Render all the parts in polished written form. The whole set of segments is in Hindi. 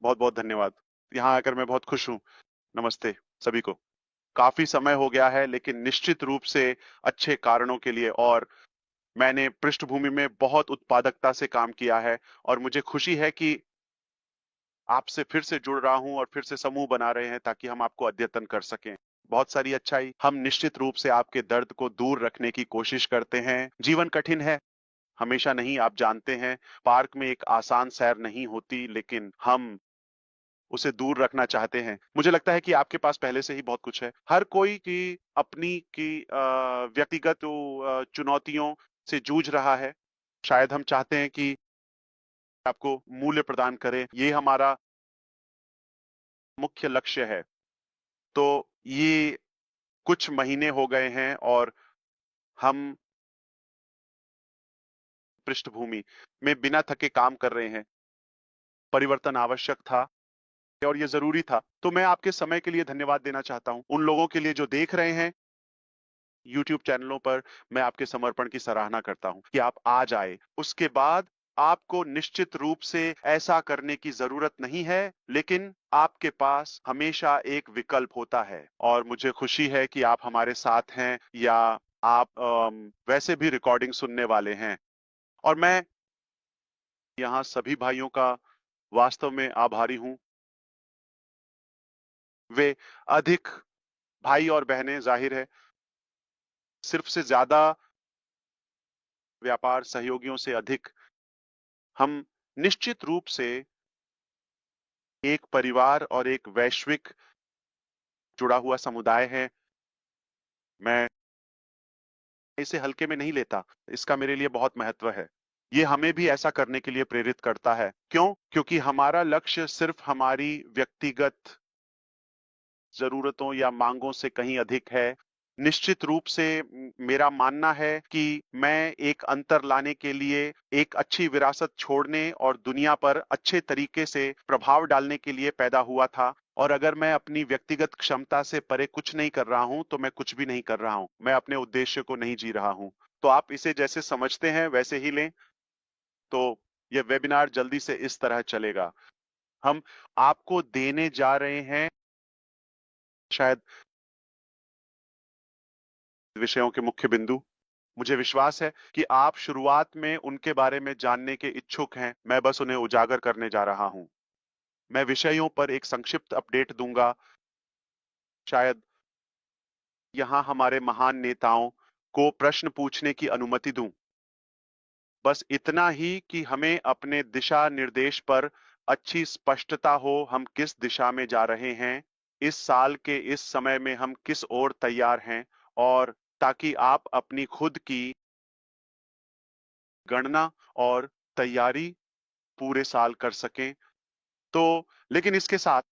बहुत बहुत धन्यवाद। यहाँ आकर मैं बहुत खुश हूँ। नमस्ते सभी को। काफी समय हो गया है, लेकिन निश्चित रूप से अच्छे कारणों के लिए, और मैंने पृष्ठभूमि में बहुत उत्पादकता से काम किया है, और मुझे खुशी है कि आपसे फिर से जुड़ रहा हूं और फिर से समूह बना रहे हैं ताकि हम आपको अद्यतन कर सकें। बहुत सारी अच्छाई। हम निश्चित रूप से आपके दर्द को दूर रखने की कोशिश करते हैं। जीवन कठिन है, हमेशा नहीं, आप जानते हैं। पार्क में एक आसान सैर नहीं होती, लेकिन हम उसे दूर रखना चाहते हैं। मुझे लगता है कि आपके पास पहले से ही बहुत कुछ है। हर कोई की अपनी व्यक्तिगत चुनौतियों से जूझ रहा है। शायद हम चाहते हैं कि आपको मूल्य प्रदान करें, ये हमारा मुख्य लक्ष्य है। तो ये कुछ महीने हो गए हैं और हम पृष्ठभूमि में बिना थके काम कर रहे हैं। परिवर्तन आवश्यक था और ये जरूरी था। तो मैं आपके समय के लिए धन्यवाद देना चाहता हूं। उन लोगों के लिए जो देख रहे हैं यूट्यूब चैनलों पर, मैं आपके समर्पण की सराहना करता हूं कि आप आज आए। उसके बाद आपको निश्चित रूप से ऐसा करने की जरूरत नहीं है, लेकिन आपके पास हमेशा एक विकल्प होता है, और मुझे खुशी है कि आप हमारे साथ हैं, या आप वैसे भी रिकॉर्डिंग सुनने वाले हैं। और मैं यहाँ सभी भाइयों का वास्तव में आभारी हूं। वे अधिक भाई और बहनें, जाहिर है, सिर्फ से ज्यादा व्यापार सहयोगियों से अधिक हम निश्चित रूप से एक परिवार और एक वैश्विक जुड़ा हुआ समुदाय है। मैं इसे हल्के में नहीं लेता। इसका मेरे लिए बहुत महत्व है। ये हमें भी ऐसा करने के लिए प्रेरित करता है। क्यों? क्योंकि हमारा लक्ष्य सिर्फ हमारी व्यक्तिगत जरूरतों या मांगों से कहीं अधिक है। निश्चित रूप से मेरा मानना है कि मैं एक अंतर लाने के लिए, एक अच्छी विरासत छोड़ने और दुनिया पर अच्छे तरीके से प्रभाव डालने के लिए पैदा हुआ था। और अगर मैं अपनी व्यक्तिगत क्षमता से परे कुछ नहीं कर रहा हूं, तो मैं कुछ भी नहीं कर रहा हूं। मैं अपने उद्देश्य को नहीं जी रहा हूं। तो आप इसे जैसे समझते हैं वैसे ही लें। तो यह वेबिनार जल्दी से इस तरह चलेगा। हम आपको देने जा रहे हैं शायद विषयों के मुख्य बिंदु। मुझे विश्वास है कि आप शुरुआत में उनके बारे में जानने के इच्छुक हैं। मैं बस उन्हें उजागर करने जा रहा हूं। मैं विषयों पर एक संक्षिप्त अपडेट दूंगा। शायद यहां हमारे महान नेताओं को प्रश्न पूछने की अनुमति दूं। बस इतना ही कि हमें अपने दिशा निर्देश पर अच्छी स्पष्टता हो, हम किस दिशा में जा रहे हैं, इस साल के इस समय में हम किस ओर तैयार हैं, और ताकि आप अपनी खुद की गणना और तैयारी पूरे साल कर सकें। तो लेकिन इसके साथ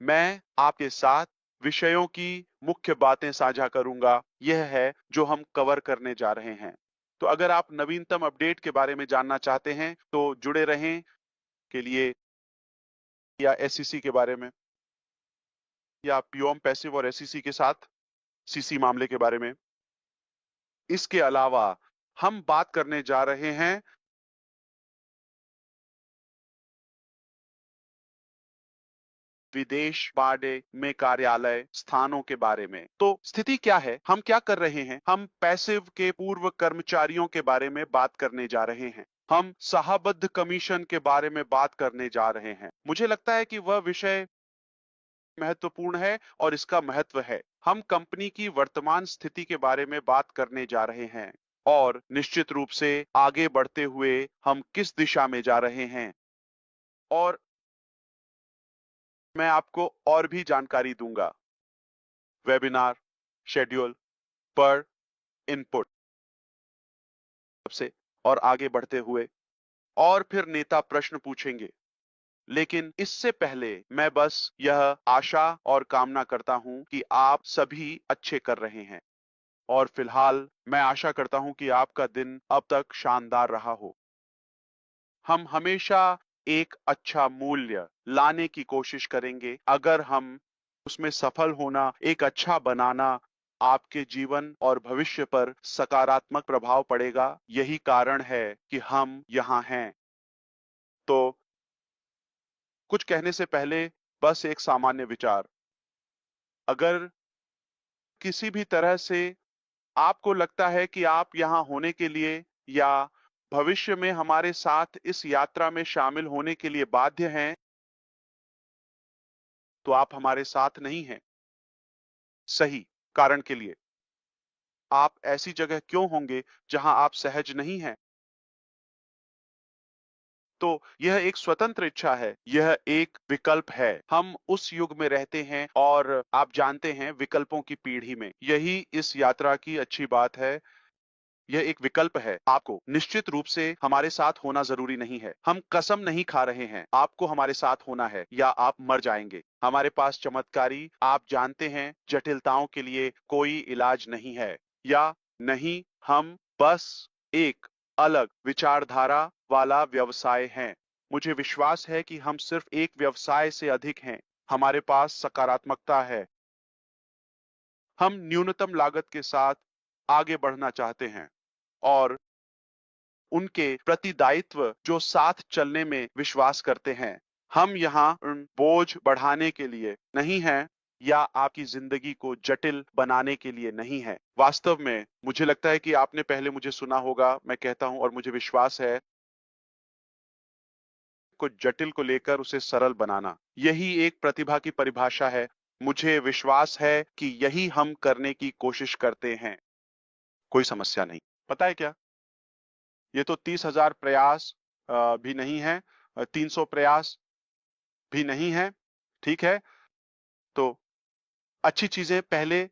मैं आपके साथ विषयों की मुख्य बातें साझा करूंगा। यह है जो हम कवर करने जा रहे हैं। तो अगर आप नवीनतम अपडेट के बारे में जानना चाहते हैं तो जुड़े रहें। के लिए या एसईसी के बारे में, या पियोम पैसिव और एसईसी के साथ सीसी मामले के बारे में। इसके अलावा हम बात करने जा रहे हैं विदेश बाडे में कार्यालय स्थानों के बारे में। तो स्थिति क्या है, हम क्या कर रहे हैं? हम पैसिव के पूर्व कर्मचारियों के बारे में बात करने जा रहे हैं। हम साहबद्ध कमीशन के बारे में बात करने जा रहे हैं। मुझे लगता है कि वह विषय महत्वपूर्ण है और इसका महत्व है। हम कंपनी की वर्तमान स्थिति के बारे में बात करने जा रहे हैं, और निश्चित रूप से आगे बढ़ते हुए हम किस दिशा में जा रहे हैं। और मैं आपको और भी जानकारी दूंगा वेबिनार शेड्यूल पर इनपुट से, और आगे बढ़ते हुए और फिर नेता प्रश्न पूछेंगे। लेकिन इससे पहले मैं बस यह आशा और कामना करता हूं कि आप सभी अच्छे कर रहे हैं। और फिलहाल मैं आशा करता हूं कि आपका दिन अब तक शानदार रहा हो। हम हमेशा एक अच्छा मूल्य लाने की कोशिश करेंगे। अगर हम उसमें सफल होना, एक अच्छा बनाना, आपके जीवन और भविष्य पर सकारात्मक प्रभाव पड़ेगा। यही कारण है कि हम यहाँ हैं। तो कुछ कहने से पहले बस एक सामान्य विचार। अगर किसी भी तरह से आपको लगता है कि आप यहाँ होने के लिए या भविष्य में हमारे साथ इस यात्रा में शामिल होने के लिए बाध्य हैं, तो आप हमारे साथ नहीं हैं। सही कारण के लिए। आप ऐसी जगह क्यों होंगे जहां आप सहज नहीं हैं? तो यह एक स्वतंत्र इच्छा है, यह एक विकल्प है। हम उस युग में रहते हैं और आप जानते हैं विकल्पों की पीढ़ी में। यही इस यात्रा की अच्छी बात है। यह एक विकल्प है। आपको निश्चित रूप से हमारे साथ होना जरूरी नहीं है। हम कसम नहीं खा रहे हैं आपको हमारे साथ होना है या आप मर जाएंगे। हमारे पास चमत्कारी, आप जानते हैं, जटिलताओं के लिए कोई इलाज नहीं है या नहीं। हम बस एक अलग विचारधारा वाला व्यवसाय हैं। मुझे विश्वास है कि हम सिर्फ एक व्यवसाय से अधिक हैं। हमारे पास सकारात्मकता है। हम न्यूनतम लागत के साथ आगे बढ़ना चाहते हैं और उनके प्रति दायित्व जो साथ चलने में विश्वास करते हैं। हम यहाँ बोझ बढ़ाने के लिए नहीं हैं या आपकी जिंदगी को जटिल बनाने के लिए नहीं है। वास्तव में मुझे लगता है कि आपने पहले मुझे सुना होगा, मैं कहता हूं और मुझे विश्वास है, कुछ जटिल को लेकर उसे सरल बनाना, यही एक प्रतिभा की परिभाषा है। मुझे विश्वास है कि यही हम करने की कोशिश करते हैं। कोई समस्या नहीं। पता है क्या, ये तो 30,000 प्रयास भी नहीं है, 300 प्रयास भी नहीं है। ठीक है, तो अच्छी चीजें पहले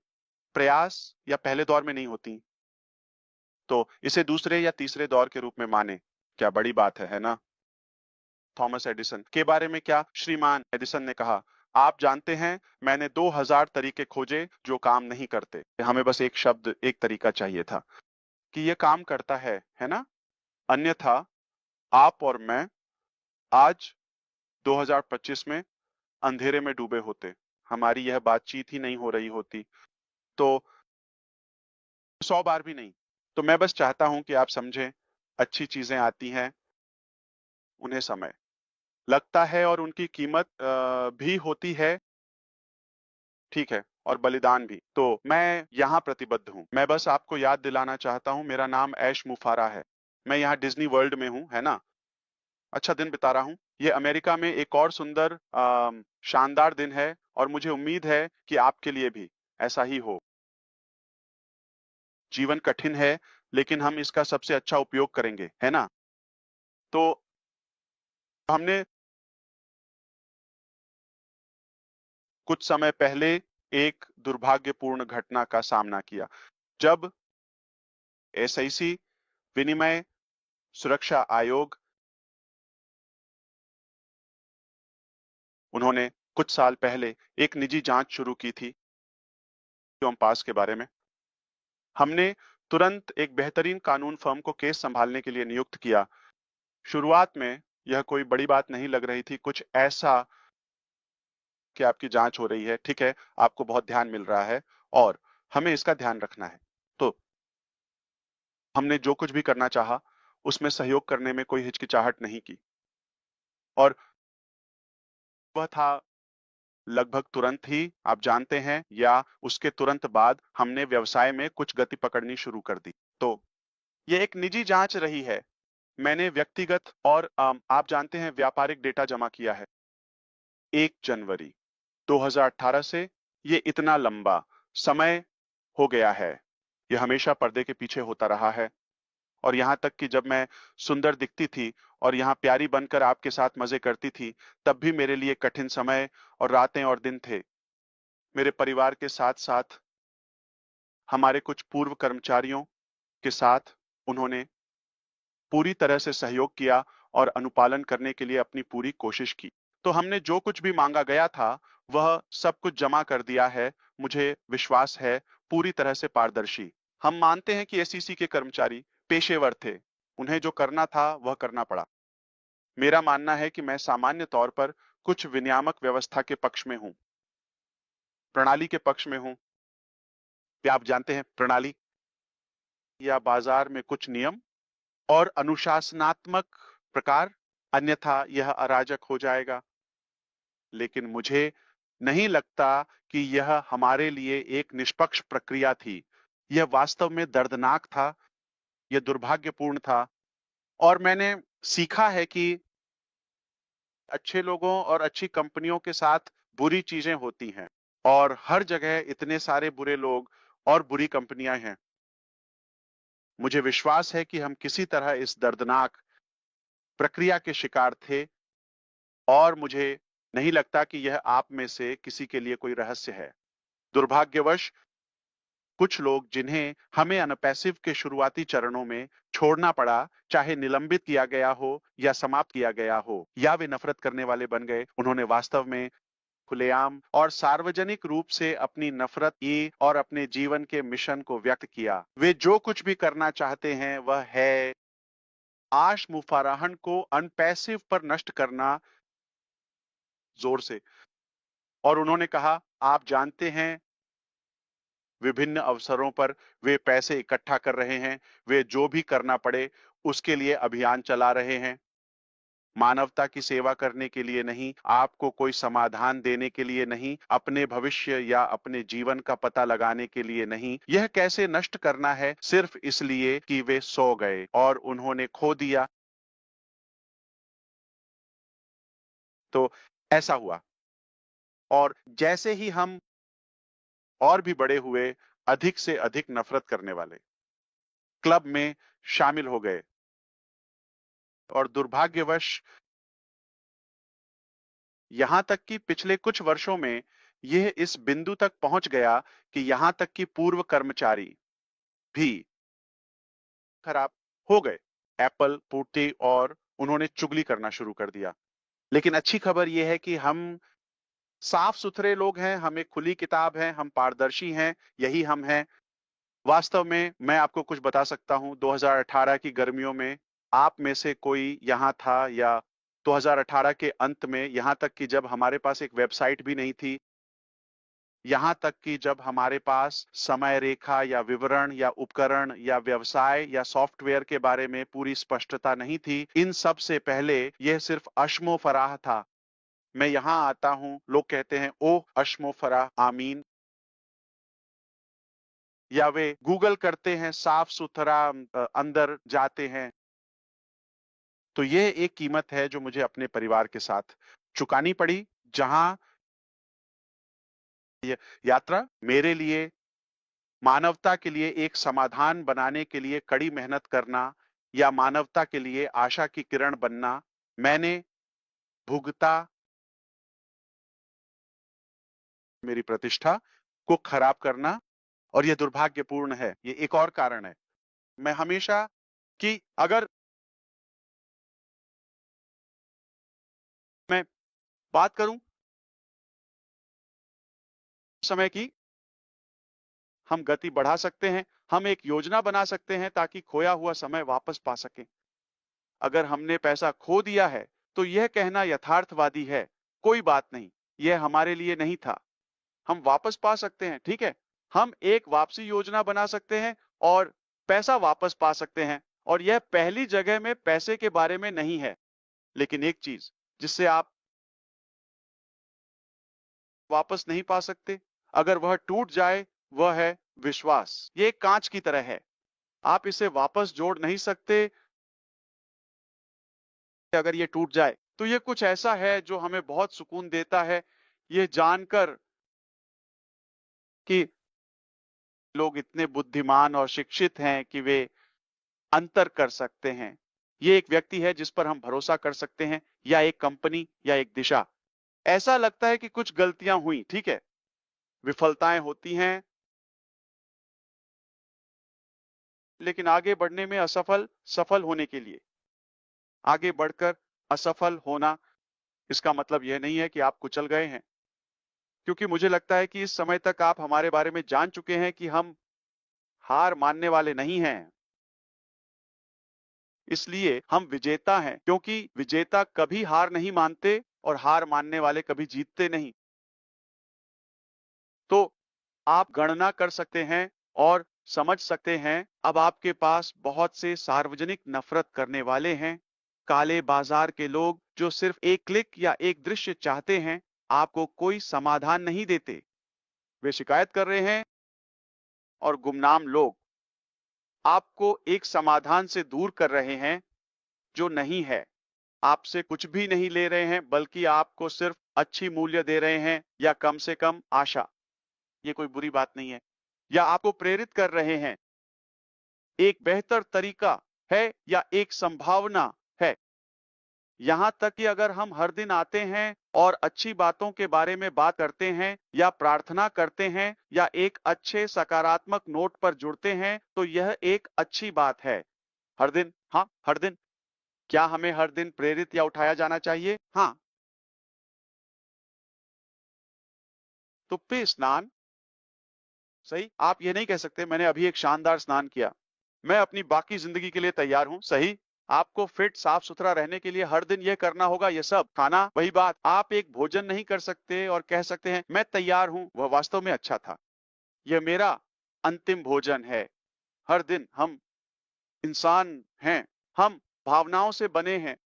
प्रयास या पहले दौर में नहीं होती, तो इसे दूसरे या तीसरे दौर के रूप में माने। क्या बड़ी बात है ना? थॉमस एडिसन के बारे में क्या श्रीमान एडिसन ने कहा? आप जानते हैं, मैंने 2000 तरीके खोजे जो काम नहीं करते। हमें बस एक शब्द, एक तरीका चाहिए था कि यह काम करता है ना? अन्यथा आप और मैं आज 2025 में अंधेरे में डूबे होते। हमारी यह बातचीत ही नहीं हो रही होती। तो 100 बार भी नहीं। तो मैं बस चाहता हूं कि आप समझें, अच्छी चीजें आती हैं, उन्हें समय लगता है और उनकी कीमत भी होती है। ठीक है, और बलिदान भी। तो मैं यहाँ प्रतिबद्ध हूँ। मैं बस आपको याद दिलाना चाहता हूँ, मेरा नाम ऐश मुफारा है। मैं यहाँ डिज्नी वर्ल्ड में हूँ, है ना? अच्छा दिन बिता रहा हूँ। ये अमेरिका में एक और सुंदर शानदार दिन है और मुझे उम्मीद है कि आपके लिए भी ऐसा ही हो। जीवन कठिन है, लेकिन हम इसका सबसे अच्छा उपयोग करेंगे, है ना? तो हमने कुछ समय पहले एक दुर्भाग्यपूर्ण घटना का सामना किया, जब एसआईसी विनिमय सुरक्षा आयोग, उन्होंने कुछ साल पहले एक निजी जांच शुरू की थी एटॉम पास के बारे में। हमने तुरंत एक बेहतरीन कानून फर्म को केस संभालने के लिए नियुक्त किया। शुरुआत में यह कोई बड़ी बात नहीं लग रही थी, कुछ ऐसा कि आपकी जांच हो रही है, ठीक है, आपको बहुत ध्यान मिल रहा है और हमें इसका ध्यान रखना है। तो हमने जो कुछ भी करना चाहा, उसमें सहयोग करने में कोई हिचकिचाहट नहीं की और वह था लगभग तुरंत ही, आप जानते हैं, या उसके तुरंत बाद हमने व्यवसाय में कुछ गति पकड़नी शुरू कर दी। तो यह एक निजी जांच रही है। मैंने व्यक्तिगत और आप जानते हैं व्यापारिक डेटा जमा किया है। 1 जनवरी 2018 से ये इतना लंबा समय हो गया है। यह हमेशा पर्दे के पीछे होता रहा है और यहाँ तक कि जब मैं सुंदर दिखती थी और यहाँ प्यारी बनकर आपके साथ मजे करती थी, तब भी मेरे लिए कठिन समय और रातें और दिन थे। मेरे परिवार के साथ-साथ हमारे कुछ पूर्व कर्मचारियों के साथ उन्होंने पूरी तरह से सहयोग किया और अनुपालन करने के लिए अपनी पूरी कोशिश की। तो हमने जो कुछ भी मांगा गया था, वह सब कुछ जमा कर दिया है। मुझे विश्वास है, पूरी तरह से पारदर्शी। हम मानते हैं कि एसईसी के कर्मचारी पेशेवर थे। उन्हें जो करना था, वह करना पड़ा। मेरा मानना है कि मैं सामान्य तौर पर कुछ विनियामक व्यवस्था के पक्ष में हूँ, प्रणाली के पक्ष में हूँ। क्या आप जानते हैं प्रणाली या बाजार में कुछ नियम और अनुशासनात्मक प्रकार, अन्यथा यह अराजक हो जाएगा। लेकिन मुझे नहीं लगता कि यह हमारे लिए एक निष्पक्ष प्रक्रिया थी। यह वास्तव में दर्दनाक था, यह दुर्भाग्यपूर्ण था और मैंने सीखा है कि अच्छे लोगों और अच्छी कंपनियों के साथ बुरी चीजें होती हैं और हर जगह इतने सारे बुरे लोग और बुरी कंपनियां हैं। मुझे विश्वास है कि हम किसी तरह इस दर्दनाक प्रक्रिया के शिकार थे और मुझे नहीं लगता कि यह आप में से किसी के लिए कोई रहस्य है। दुर्भाग्यवश कुछ लोग जिन्हें हमें अनपैसिव के शुरुआती चरणों में छोड़ना पड़ा, चाहे निलंबित किया गया हो या समाप्त किया गया हो या वे नफरत करने वाले बन गए, उन्होंने वास्तव में खुलेआम और सार्वजनिक रूप से अपनी नफरत की और अपने जीवन के मिशन को व्यक्त किया। वे जो कुछ भी करना चाहते हैं वह है आश मुफाराहन को अनपैसिव पर नष्ट करना जोर से। और उन्होंने कहा, आप जानते हैं विभिन्न अवसरों पर वे पैसे इकट्ठा कर रहे हैं, वे जो भी करना पड़े उसके लिए अभियान चला रहे हैं। मानवता की सेवा करने के लिए नहीं, आपको कोई समाधान देने के लिए नहीं, अपने भविष्य या अपने जीवन का पता लगाने के लिए नहीं। यह कैसे नष्ट करना है सिर्फ इसलिए कि वे सो गए और उन्होंने खो दिया। तो ऐसा हुआ और जैसे ही हम और भी बड़े हुए, अधिक से अधिक नफरत करने वाले क्लब में शामिल हो गए और दुर्भाग्यवश यहां तक कि पिछले कुछ वर्षों में यह इस बिंदु तक पहुंच गया कि यहां तक कि पूर्व कर्मचारी भी खराब हो गए। एप्पल पूर्ति और उन्होंने चुगली करना शुरू कर दिया। लेकिन अच्छी खबर यह है कि हम साफ सुथरे लोग हैं, हम एक खुली किताब हैं, हम पारदर्शी हैं, यही हम हैं। वास्तव में मैं आपको कुछ बता सकता हूं, 2018 की गर्मियों में आप में से कोई यहां था या 2018 के अंत में, यहां तक कि जब हमारे पास एक वेबसाइट भी नहीं थी, यहां तक कि जब हमारे पास समय रेखा या विवरण या उपकरण या व्यवसाय या सॉफ्टवेयर के बारे में पूरी स्पष्टता नहीं थी, इन सब से पहले यह सिर्फ अश्मो फराह था। मैं यहां आता हूं, लोग कहते हैं ओह अश्मो फराह आमीन, या वे गूगल करते हैं साफ सुथरा, अंदर जाते हैं। तो यह एक कीमत है जो मुझे अपने परिवार के साथ चुकानी पड़ी, जहां यह यात्रा मेरे लिए मानवता के लिए एक समाधान बनाने के लिए कड़ी मेहनत करना या मानवता के लिए आशा की किरण बनना, मैंने भुगता मेरी प्रतिष्ठा को खराब करना और यह दुर्भाग्यपूर्ण है। ये एक और कारण है। मैं हमेशा कि अगर मैं बात करूं समय की, हम गति बढ़ा सकते हैं, हम एक योजना बना सकते हैं ताकि खोया हुआ समय वापस पा सकें। अगर हमने पैसा खो दिया है तो यह कहना यथार्थवादी है, कोई बात नहीं, यह हमारे लिए नहीं था, हम वापस पा सकते हैं, ठीक है। हम एक वापसी योजना बना सकते हैं और पैसा वापस पा सकते हैं, और यह पहली जगह में पैसे के बारे में नहीं है। लेकिन एक चीज जिससे आप वापस नहीं पा सकते, अगर वह टूट जाए, वह है विश्वास। ये एक कांच की तरह है, आप इसे वापस जोड़ नहीं सकते। अगर ये टूट जाए तो ये कुछ ऐसा है जो हमें बहुत सुकून देता है, ये जानकर कि लोग इतने बुद्धिमान और शिक्षित हैं कि वे अंतर कर सकते हैं। ये एक व्यक्ति है जिस पर हम भरोसा कर सकते हैं, या एक कंपनी या एक दिशा। ऐसा लगता है कि कुछ गलतियां हुई, ठीक है, विफलताएं होती हैं, लेकिन आगे बढ़ने में असफल सफल होने के लिए आगे बढ़कर असफल होना, इसका मतलब यह नहीं है कि आप कुचल गए हैं। क्योंकि मुझे लगता है कि इस समय तक आप हमारे बारे में जान चुके हैं कि हम हार मानने वाले नहीं हैं, इसलिए हम विजेता हैं, क्योंकि विजेता कभी हार नहीं मानते और हार मानने वाले कभी जीतते नहीं। तो आप गणना कर सकते हैं और समझ सकते हैं, अब आपके पास बहुत से सार्वजनिक नफरत करने वाले हैं, काले बाजार के लोग जो सिर्फ एक क्लिक या एक दृश्य चाहते हैं, आपको कोई समाधान नहीं देते। वे शिकायत कर रहे हैं और गुमनाम लोग आपको एक समाधान से दूर कर रहे हैं जो नहीं है। आपसे कुछ भी नहीं ले रहे हैं, बल्कि आपको सिर्फ अच्छी मूल्य दे रहे हैं या कम से कम आशा। ये कोई बुरी बात नहीं है। या आपको प्रेरित कर रहे हैं। एक बेहतर तरीका है या एक संभावना है। यहां तक कि अगर हम हर दिन आते हैं और अच्छी बातों के बारे में बात करते हैं या प्रार्थना करते हैं या एक अच्छे सकारात्मक नोट पर जुड़ते हैं, तो यह एक अच्छी बात है। हर दिन, हाँ, हर दिन। क्या हमें हर दिन प्रेरित या उठाया जाना चाहिए? हाँ। तो पे स्नान, सही। आप ये नहीं कह सकते मैंने अभी एक शानदार स्नान किया, मैं अपनी बाकी जिंदगी के लिए तैयार हूं। सही। आपको फिट साफ सुथरा रहने के लिए हर दिन यह करना होगा, ये सब खाना। वही बात, आप एक भोजन नहीं कर सकते और कह सकते हैं मैं तैयार हूं, वह वास्तव में अच्छा था, यह मेरा अंतिम भोजन है। हर दिन हम इंसान हैं, हम भावनाओं से बने हैं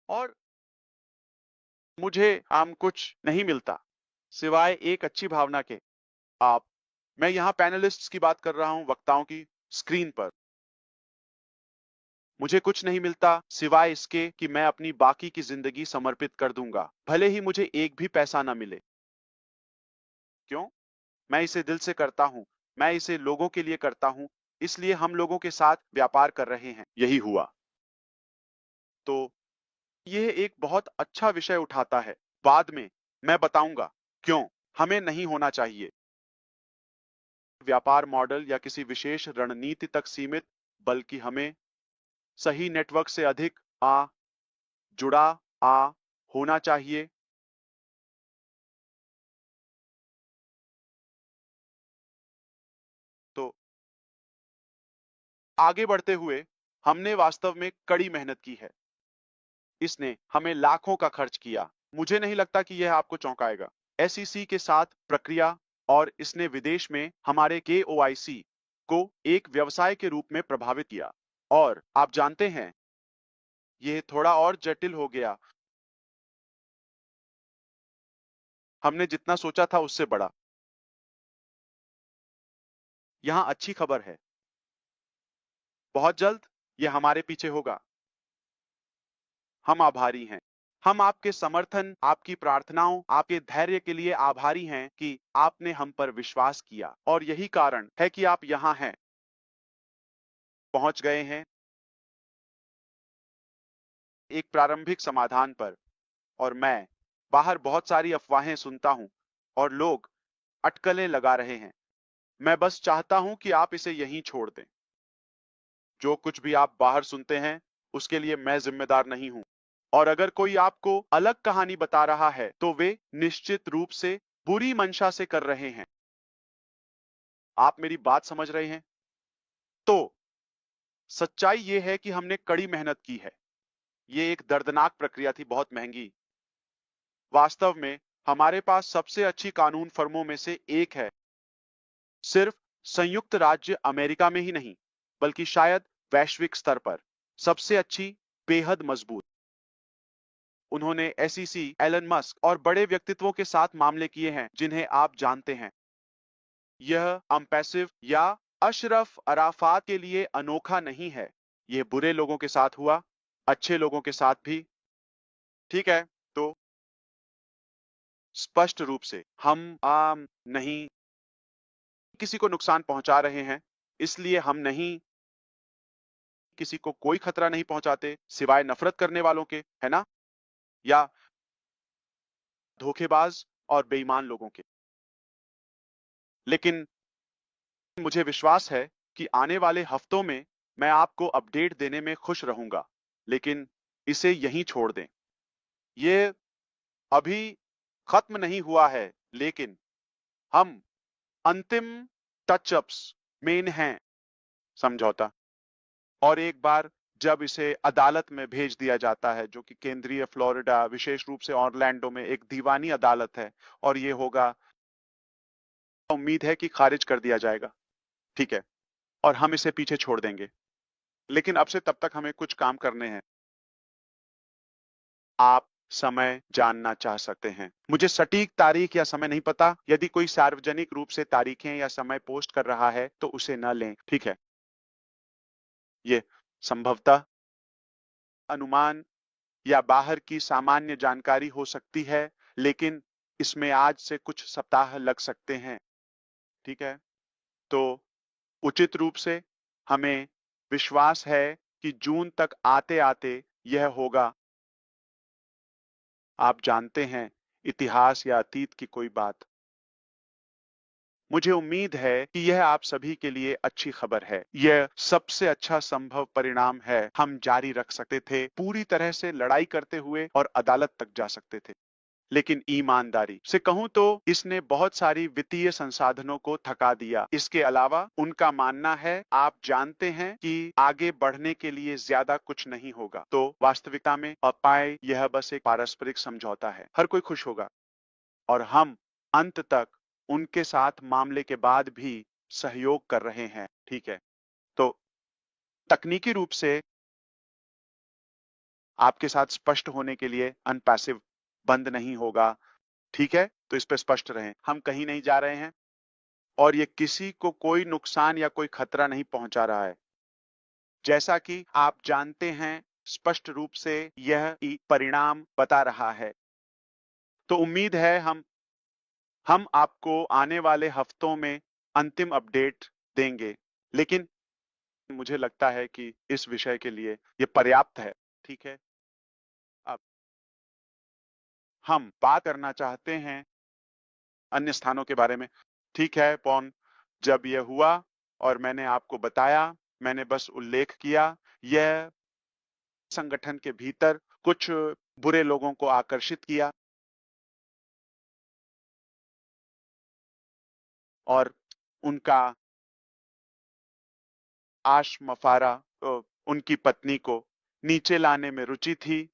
और मुझे आम कुछ नहीं मिलता सिवाय एक अच्छी भावना के। आप, मैं यहां पैनलिस्ट्स की बात कर रहा हूं, वक्ताओं की। स्क्रीन पर मुझे कुछ नहीं मिलता सिवाय इसके कि मैं अपनी बाकी की जिंदगी समर्पित कर दूंगा, भले ही मुझे एक भी पैसा ना मिले। क्यों? मैं इसे दिल से करता हूं, मैं इसे लोगों के लिए करता हूं, इसलिए हम लोगों के साथ व्यापार कर रहे हैं। यही हुआ। तो यह एक बहुत अच्छा विषय उठाता है। बाद में मैं बताऊंगा क्यों हमें नहीं होना चाहिए व्यापार मॉडल या किसी विशेष रणनीति तक सीमित, बल्कि हमें सही नेटवर्क से अधिक जुड़ा आ होना चाहिए। तो आगे बढ़ते हुए हमने वास्तव में कड़ी मेहनत की है। इसने हमें लाखों का खर्च किया। मुझे नहीं लगता कि यह आपको चौंकाएगा। एसईसी के साथ प्रक्रिया, और इसने विदेश में हमारे केओआईसी को एक व्यवसाय के रूप में प्रभावित किया। और आप जानते हैं, यह थोड़ा और जटिल हो गया। हमने जितना सोचा था उससे बड़ा। यहां अच्छी खबर है, बहुत जल्द यह हमारे पीछे होगा। हम आभारी हैं। हम आपके समर्थन, आपकी प्रार्थनाओं, आपके धैर्य के लिए आभारी हैं कि आपने हम पर विश्वास किया, और यही कारण है कि आप यहां हैं, पहुंच गए हैं एक प्रारंभिक समाधान पर। और मैं बाहर बहुत सारी अफवाहें सुनता हूं और लोग अटकलें लगा रहे हैं। मैं बस चाहता हूं कि आप इसे यहीं छोड़ दें। जो कुछ भी आप बाहर सुनते हैं उसके लिए मैं जिम्मेदार नहीं हूं। और अगर कोई आपको अलग कहानी बता रहा है तो वे निश्चित रूप से बुरी मंशा से कर रहे हैं। आप मेरी बात समझ रहे हैं? तो सच्चाई यह है कि हमने कड़ी मेहनत की है। यह एक दर्दनाक प्रक्रिया थी, बहुत महंगी। वास्तव में हमारे पास सबसे अच्छी कानून फर्मों में से एक है, सिर्फ संयुक्त राज्य अमेरिका में ही नहीं, बल्कि शायद वैश्विक स्तर पर सबसे अच्छी, बेहद मजबूत। उन्होंने एसईसी, एलन मस्क और बड़े व्यक्तित्वों के साथ मामले किए हैं जिन्हें आप जानते हैं। यह अम्पैसिव या अशरफ अराफात के लिए अनोखा नहीं है। यह बुरे लोगों के साथ हुआ, अच्छे लोगों के साथ भी। ठीक है। तो स्पष्ट रूप से हम आम नहीं किसी को नुकसान पहुंचा रहे हैं, इसलिए हम नहीं किसी को कोई खतरा नहीं पहुंचाते सिवाय नफरत करने वालों के, है ना? या धोखेबाज और बेईमान लोगों के। लेकिन मुझे विश्वास है कि आने वाले हफ्तों में मैं आपको अपडेट देने में खुश रहूंगा। लेकिन इसे यहीं छोड़ दें। ये अभी खत्म नहीं हुआ है, लेकिन हम अंतिम टचअप्स में हैं। समझौता। और एक बार जब इसे अदालत में भेज दिया जाता है, जो कि केंद्रीय फ्लोरिडा, विशेष रूप से ऑरलैंडो में एक दीवानी अदालत है, और ये होगा, उम्मीद है कि खारिज कर दिया जाएगा। ठीक है। और हम इसे पीछे छोड़ देंगे। लेकिन अब से तब तक हमें कुछ काम करने हैं। आप समय जानना चाह सकते हैं। मुझे सटीक तारीख या समय नहीं पता। यदि कोई सार्वजनिक रूप से तारीखें या समय पोस्ट कर रहा है तो उसे न लें, ठीक है? ये संभवतः अनुमान या बाहर की सामान्य जानकारी हो सकती है, लेकिन इसमें आज से कुछ सप्ताह लग सकते हैं, ठीक है? तो उचित रूप से हमें विश्वास है कि जून तक आते-आते यह होगा। आप जानते हैं, इतिहास या अतीत की कोई बात। मुझे उम्मीद है कि यह आप सभी के लिए अच्छी खबर है। यह सबसे अच्छा संभव परिणाम है। हम जारी रख सकते थे, पूरी तरह से लड़ाई करते हुए और अदालत तक जा सकते थे। लेकिन ईमानदारी से कहूं तो इसने बहुत सारी वित्तीय संसाधनों को थका दिया। इसके अलावा उनका मानना है, आप जानते हैं कि आगे बढ़ने के लिए ज्यादा कुछ नहीं होगा। तो वास्तविकता में अपाय यह बस एक पारस्परिक समझौता है। हर कोई खुश होगा और हम अंत तक उनके साथ मामले के बाद भी सहयोग कर रहे हैं, ठीक है? तो तकनीकी रूप से आपके साथ स्पष्ट होने के लिए अनपैसिव बंद नहीं होगा, ठीक है? तो इस पे स्पष्ट रहें। हम कहीं नहीं जा रहे हैं और ये किसी को कोई नुकसान या कोई खतरा नहीं पहुंचा रहा है। जैसा कि आप जानते हैं, स्पष्ट रूप से यह परिणाम बता रहा है। तो उम्मीद है हम आपको आने वाले हफ्तों में अंतिम अपडेट देंगे। लेकिन मुझे लगता है कि इस विषय के लिए ये पर्याप्त है, ठीक है? अब हम बात करना चाहते हैं अन्य स्थानों के बारे में। ठीक है, पॉन, जब यह हुआ और मैंने आपको बताया, मैंने बस उल्लेख किया, यह संगठन के भीतर कुछ बुरे लोगों को आकर्षित किया और उनका आशमफारा उनकी पत्नी को नीचे लाने में रुचि थी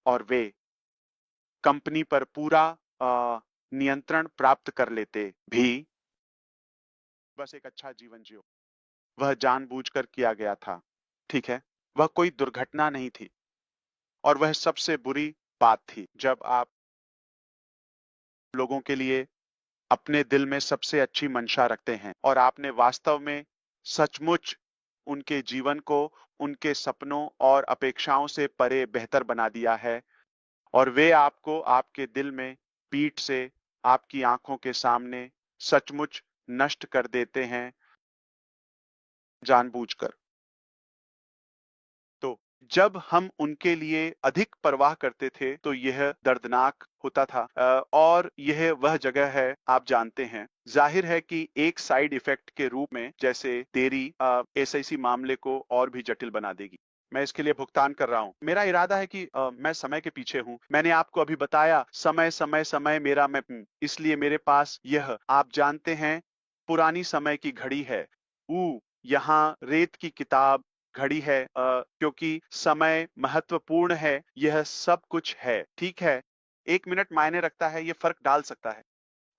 और वे कंपनी पर पूरा नियंत्रण प्राप्त कर लेते भी बस एक अच्छा जीवन जियो। वह जानबूझकर किया गया था, ठीक है? वह कोई दुर्घटना नहीं थी और वह सबसे बुरी बात थी जब आप लोगों के लिए अपने दिल में सबसे अच्छी मंशा रखते हैं और आपने वास्तव में सचमुच उनके जीवन को उनके सपनों और अपेक्षाओं से परे बेहतर बना दिया है और वे आपको आपके दिल में पीठ से आपकी आंखों के सामने सचमुच नष्ट कर देते हैं जानबूझकर। तो जब हम उनके लिए अधिक परवाह करते थे तो यह दर्दनाक होता था और यह वह जगह है, आप जानते हैं, जाहिर है कि एक साइड इफेक्ट के रूप में जैसे देरी एसआईसी मामले को और भी जटिल बना देगी। मैं इसके लिए भुगतान कर रहा हूं। मेरा इरादा है कि मैं समय के पीछे हूं। मैंने आपको अभी बताया, समय समय समय मेरा मैं इसलिए मेरे पास यह, आप जानते हैं, पुरानी समय की घड़ी है। यहाँ रेत की किताब घड़ी है क्योंकि समय महत्वपूर्ण है, यह सब कुछ है, ठीक है? 1 मिनट मायने रखता है, ये फ़र्क डाल सकता है।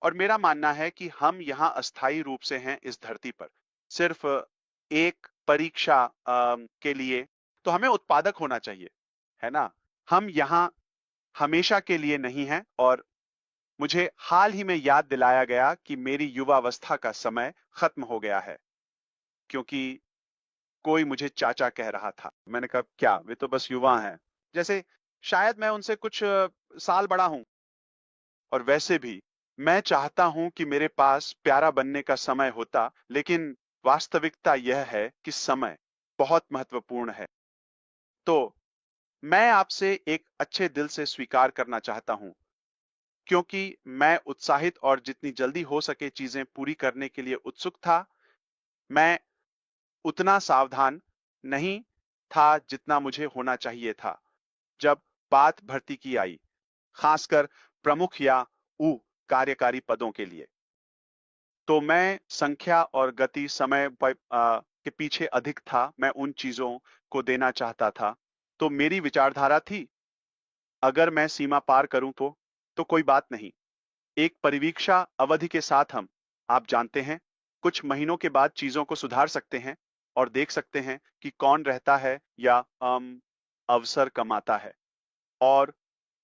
और मेरा मानना है कि हम यहाँ अस्थायी रूप से हैं इस धरती पर, सिर्फ़ एक परीक्षा के लिए, तो हमें उत्पादक होना चाहिए, है ना? हम यहाँ हमेशा के लिए नहीं हैं और मुझे हाल ही में याद दिलाया गया कि मेरी युवावस्था का समय खत्म हो गया है, क्योंकि कोई मुझे चाचा कह रहा था। मैंने कहा, क्या? वे तो बस युवा हैं। जैसे शायद मैं उनसे कुछ साल बड़ा हूं और वैसे भी मैं चाहता हूं कि मेरे पास प्यारा बनने का समय होता, लेकिन वास्तविकता यह है कि समय बहुत महत्वपूर्ण है। तो मैं आपसे एक अच्छे दिल से स्वीकार करना चाहता हूं, क्योंकि मैं उत्साहित और जितनी जल्दी हो सके चीजें पूरी करने के लिए उत्सुक था। मैं उतना सावधान नहीं था जितना मुझे होना चाहिए था जब बात भर्ती की आई, खासकर प्रमुख या कार्यकारी पदों के लिए। तो मैं संख्या और गति समय के पीछे अधिक था। मैं उन चीजों को देना चाहता था। तो मेरी विचारधारा थी, अगर मैं सीमा पार करूं तो कोई बात नहीं। एक परिवीक्षा अवधि के साथ हम, आप जानते हैं, कुछ महीनों के बाद चीजों को सुधार सकते हैं और देख सकते हैं कि कौन रहता है या अवसर कमाता है। और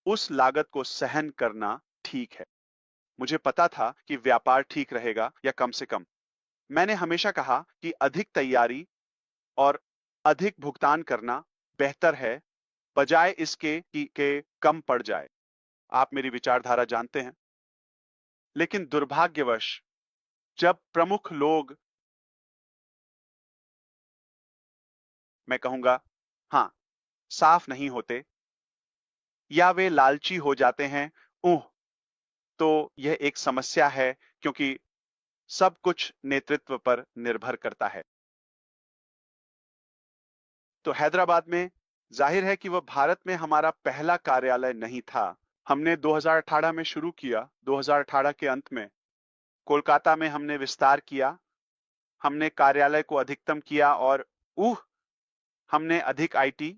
उस लागत को सहन करना ठीक है। मुझे पता था कि व्यापार ठीक रहेगा या कम से कम। मैंने हमेशा कहा कि अधिक तैयारी और अधिक भुगतान करना बेहतर है बजाय इसके कि के कम पड़ जाए। आप मेरी विचारधारा जानते हैं। लेकिन दुर्भाग्यवश जब प्रमुख लोग, मैं कहूंगा, हाँ, साफ नहीं होते या वे लालची हो जाते हैं, उह, तो यह एक समस्या है क्योंकि सब कुछ नेतृत्व पर निर्भर करता है। तो हैदराबाद में जाहिर है कि वह भारत में हमारा पहला कार्यालय नहीं था। हमने 2018 में शुरू किया। 2018 के अंत में कोलकाता में हमने विस्तार किया। हमने कार्यालय को अधिकतम किया और हमने अधिक आईटी,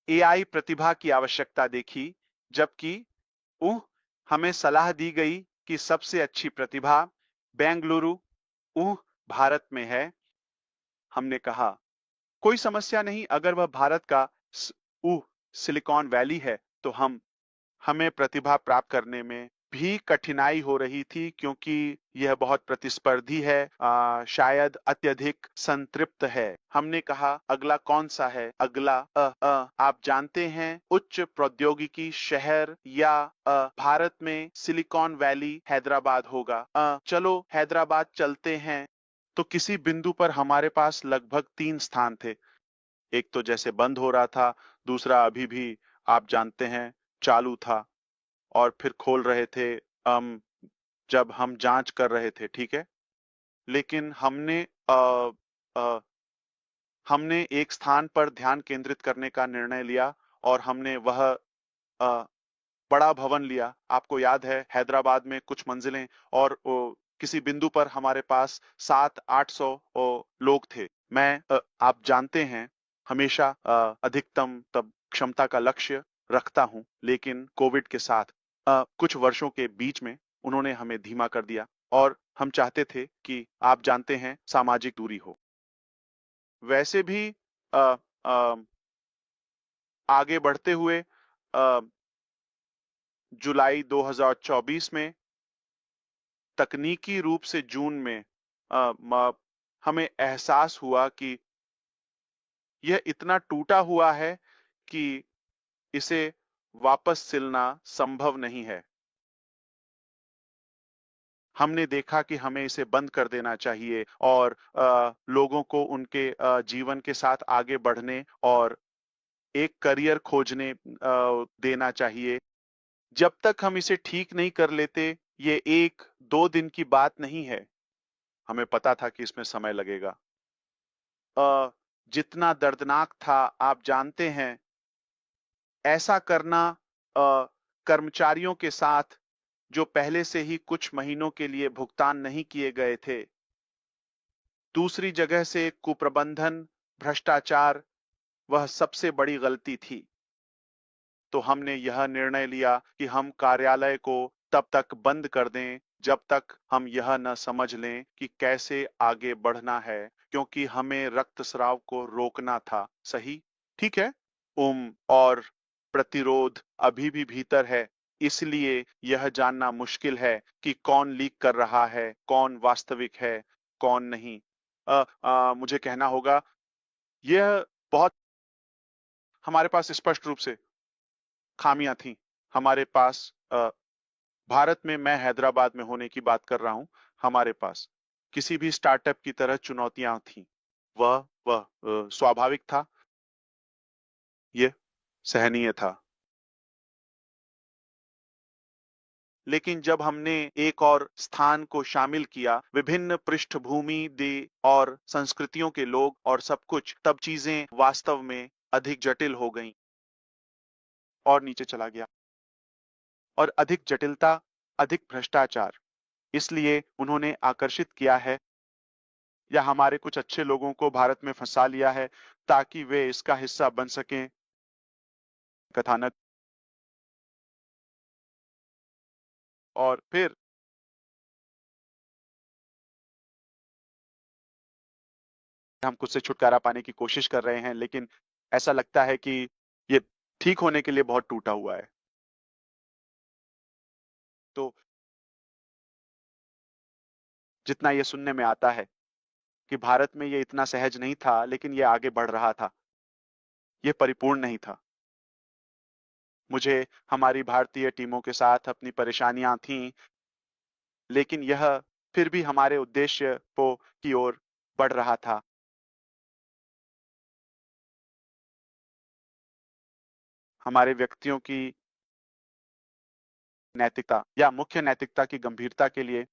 एआई प्रतिभा की आवश्यकता देखी, जबकि उह हमें सलाह दी गई कि सबसे अच्छी प्रतिभा बेंगलुरु, भारत में है। हमने कहा कोई समस्या नहीं, अगर वह भारत का उह सिलिकॉन वैली है तो हमें प्रतिभा प्राप्त करने में भी कठिनाई हो रही थी क्योंकि यह बहुत प्रतिस्पर्धी है, शायद अत्यधिक संतृप्त है। हमने कहा अगला कौन सा है? अगला आप जानते हैं, उच्च प्रौद्योगिकी शहर या भारत में सिलिकॉन वैली हैदराबाद होगा। चलो हैदराबाद चलते हैं। तो किसी बिंदु पर हमारे पास लगभग 3 स्थान थे। एक तो जैसे बंद हो रहा था, दूसरा अभी भी आप जानते हैं चालू था, और फिर खोल रहे थे जब हम जांच कर रहे थे, ठीक है। लेकिन अ, हमने एक स्थान पर ध्यान केंद्रित करने का निर्णय लिया और हमने वह बड़ा भवन लिया। आपको याद है हैदराबाद में कुछ मंजिलें, और किसी बिंदु पर हमारे पास 700-800 लोग थे। आप जानते हैं, हमेशा अधिकतम तब क्षमता का लक्ष्य रखता हूं, लेकिन कोविड के साथ कुछ वर्षों के बीच में उन्होंने हमें धीमा कर दिया और हम चाहते थे कि आप जानते हैं सामाजिक दूरी हो। वैसे भी अ, अ, आगे बढ़ते हुए जुलाई 2024 में तकनीकी रूप से जून में हमें एहसास हुआ कि यह इतना टूटा हुआ है कि इसे वापस सिलना संभव नहीं है। हमने देखा कि हमें इसे बंद कर देना चाहिए और लोगों को उनके जीवन के साथ आगे बढ़ने और एक करियर खोजने देना चाहिए। जब तक हम इसे ठीक नहीं कर लेते, ये 1-2 दिन की बात नहीं है। हमें पता था कि इसमें समय लगेगा। जितना दर्दनाक था, आप जानते हैं, ऐसा करना कर्मचारियों के साथ जो पहले से ही कुछ महीनों के लिए भुगतान नहीं किए गए थे। दूसरी जगह से कुप्रबंधन, भ्रष्टाचार, वह सबसे बड़ी गलती थी। तो हमने यह निर्णय लिया कि हम कार्यालय को तब तक बंद कर दें जब तक हम यह न समझ लें कि कैसे आगे बढ़ना है, क्योंकि हमें रक्तस्राव को रोकना था। सही? ठीक है? और प्रतिरोध अभी भी भीतर है, इसलिए यह जानना मुश्किल है कि कौन लीक कर रहा है, कौन वास्तविक है, कौन नहीं। मुझे कहना होगा, यह बहुत हमारे पास स्पष्ट रूप से खामियां थीं। हमारे पास भारत में, मैं हैदराबाद में होने की बात कर रहा हूं, हमारे पास किसी भी स्टार्टअप की तरह चुनौतियां थीं। वह स्वाभाविक था, यह सहनीय था। लेकिन जब हमने एक और स्थान को शामिल किया, विभिन्न पृष्ठभूमि दे और संस्कृतियों के लोग और सब कुछ, तब चीजें वास्तव में अधिक जटिल हो गईं। और नीचे चला गया। और अधिक जटिलता, अधिक भ्रष्टाचार। इसलिए उन्होंने आकर्षित किया है या हमारे कुछ अच्छे लोगों को भारत में फंसा लिया है ताकि वे इसका हिस्सा बन सकें। कथानक। और फिर हम खुद से छुटकारा पाने की कोशिश कर रहे हैं, लेकिन ऐसा लगता है कि ये ठीक होने के लिए बहुत टूटा हुआ है। तो जितना ये सुनने में आता है कि भारत में ये इतना सहज नहीं था, लेकिन ये आगे बढ़ रहा था, ये परिपूर्ण नहीं था। मुझे हमारी भारतीय टीमों के साथ अपनी परेशानियां थीं, लेकिन यह फिर भी हमारे उद्देश्य को की ओर बढ़ रहा था। हमारे व्यक्तियों की नैतिकता या मुख्य नैतिकता की गंभीरता के लिए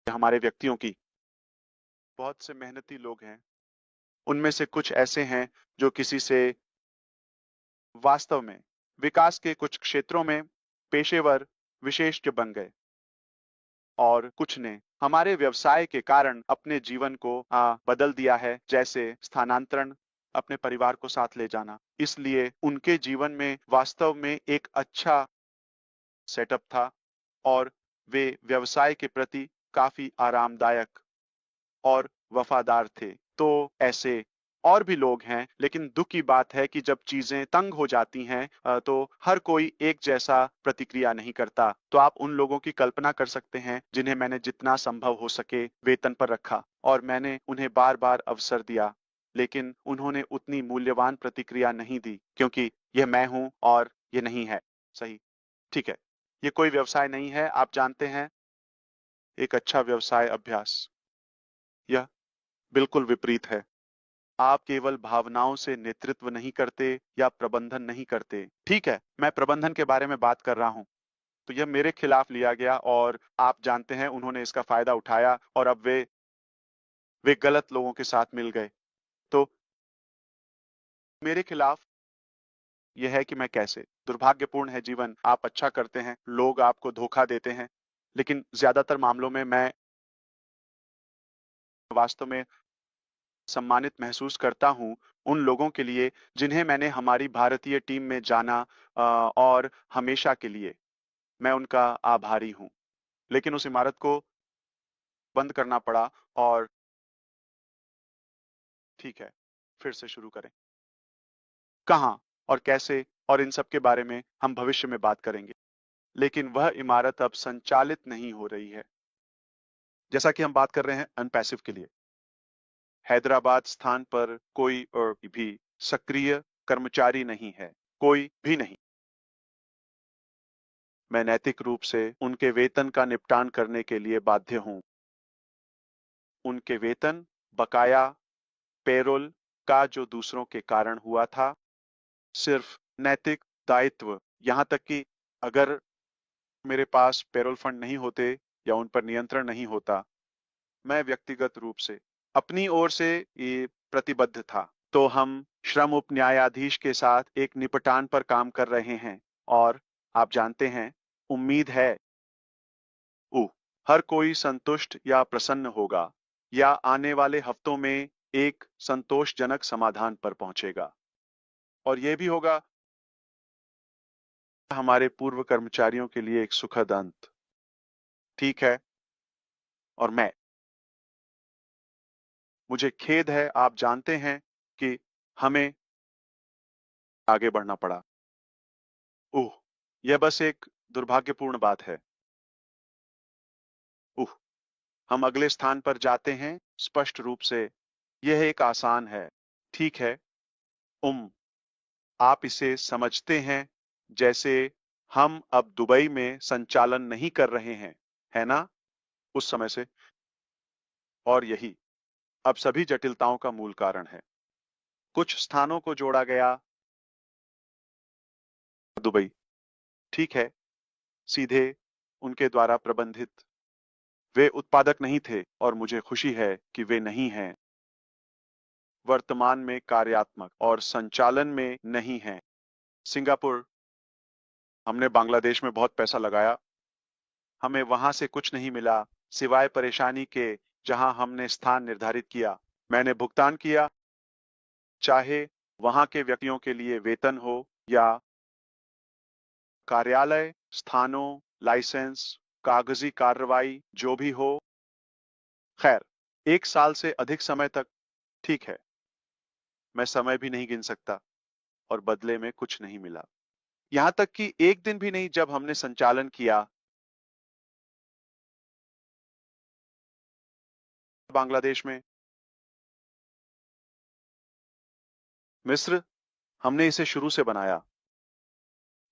हमारे व्यक्तियों की बहुत से मेहनती लोग हैं। उनमें से कुछ ऐसे हैं जो किसी से वास्तव में विकास के कुछ क्षेत्रों में पेशेवर विशेषज्ञ बन गए, और कुछ ने हमारे व्यवसाय के कारण अपने जीवन को बदल दिया है, जैसे स्थानांतरण, अपने परिवार को साथ ले जाना। इसलिए उनके जीवन में वास्तव में एक अच्छा सेटअप था, और वे व्यवसाय के प्रति काफी आरामदायक और वफादार थे। तो ऐसे और भी लोग हैं, लेकिन दुख की बात है कि जब चीजें तंग हो जाती हैं तो हर कोई एक जैसा प्रतिक्रिया नहीं करता। तो आप उन लोगों की कल्पना कर सकते हैं जिन्हें मैंने जितना संभव हो सके वेतन पर रखा, और मैंने उन्हें बार बार अवसर दिया, लेकिन उन्होंने उतनी मूल्यवान प्रतिक्रिया नहीं दी, क्योंकि यह मैं हूं और ये नहीं है सही। ठीक है, ये कोई व्यवसाय नहीं है, आप जानते हैं, एक अच्छा व्यवसाय अभ्यास। यह बिल्कुल विपरीत है। आप केवल भावनाओं से नेतृत्व नहीं करते या प्रबंधन नहीं करते। ठीक है, मैं प्रबंधन के बारे में बात कर रहा हूं। तो यह मेरे खिलाफ लिया गया, और आप जानते हैं उन्होंने इसका फायदा उठाया, और अब वे गलत लोगों के साथ मिल गए। तो मेरे खिलाफ यह है कि मैं कैसे, दुर्भाग्यपूर्ण है जीवन। आप अच्छा करते हैं, लोग आपको धोखा देते हैं, लेकिन ज्यादातर मामलों में मैं वास्तव में सम्मानित महसूस करता हूं उन लोगों के लिए जिन्हें मैंने हमारी भारतीय टीम में जाना, और हमेशा के लिए मैं उनका आभारी हूं। लेकिन उस इमारत को बंद करना पड़ा, और ठीक है, फिर से शुरू करें। कहाँ और कैसे और इन सब के बारे में हम भविष्य में बात करेंगे, लेकिन वह इमारत अब संचालित नहीं हो रही है। जैसा कि हम बात कर रहे हैं अनपैसिव के लिए, हैदराबाद स्थान पर कोई और भी सक्रिय कर्मचारी नहीं है, कोई भी नहीं। मैं नैतिक रूप से उनके वेतन का निपटान करने के लिए बाध्य हूं। उनके वेतन, बकाया, पेरोल का जो दूसरों के कारण हुआ था, सिर्फ नैतिक दायित्व। यहां तक कि अगर मेरे पास पेरोल फंड नहीं होते या उन पर नियंत्रण नहीं होता, मैं व्यक्तिगत रूप से अपनी ओर से ये प्रतिबद्ध था। तो हम श्रम उप न्यायाधीश के साथ एक निपटान पर काम कर रहे हैं, और आप जानते हैं, उम्मीद है हर कोई संतुष्ट या प्रसन्न होगा, या आने वाले हफ्तों में एक संतोषजनक समाधान पर पहुंचेगा। और यह भी होगा हमारे पूर्व कर्मचारियों के लिए एक सुखद अंत। ठीक है, और मुझे खेद है, आप जानते हैं कि हमें आगे बढ़ना पड़ा। उह, यह बस एक दुर्भाग्यपूर्ण बात है। उह, हम अगले स्थान पर जाते हैं। स्पष्ट रूप से यह एक आसान है। ठीक है, उम आप इसे समझते हैं जैसे हम अब दुबई में संचालन नहीं कर रहे हैं, है ना? उस समय से, और यही अब सभी जटिलताओं का मूल कारण है। कुछ स्थानों को जोड़ा गया, दुबई, ठीक है, सीधे उनके द्वारा प्रबंधित। वे उत्पादक नहीं थे, और मुझे खुशी है कि वे नहीं हैं। वर्तमान में कार्यात्मक और संचालन में नहीं हैं। सिंगापुर, हमने बांग्लादेश में बहुत पैसा लगाया, हमें वहां से कुछ नहीं मिला सिवाय परेशानी के। जहां हमने स्थान निर्धारित किया, मैंने भुगतान किया, चाहे वहां के व्यक्तियों के लिए वेतन हो या कार्यालय, स्थानों, लाइसेंस, कागजी कार्रवाई, जो भी हो। खैर, 1 साल से अधिक समय तक। ठीक है, मैं समय भी नहीं गिन सकता। और बदले में कुछ नहीं मिला। यहां तक कि एक दिन भी नहीं जब हमने संचालन किया बांग्लादेश में, मिस्र, हमने इसे शुरू से बनाया।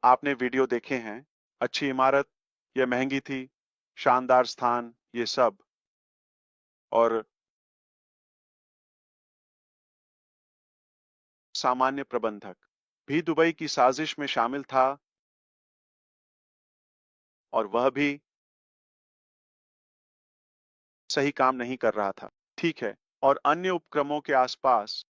आपने वीडियो देखे हैं, अच्छी इमारत, यह महंगी थी, शानदार स्थान, ये सब। और सामान्य प्रबंधक भी दुबई की साजिश में शामिल था और वह भी सही काम नहीं कर रहा था। ठीक है। और अन्य उपक्रमों के आसपास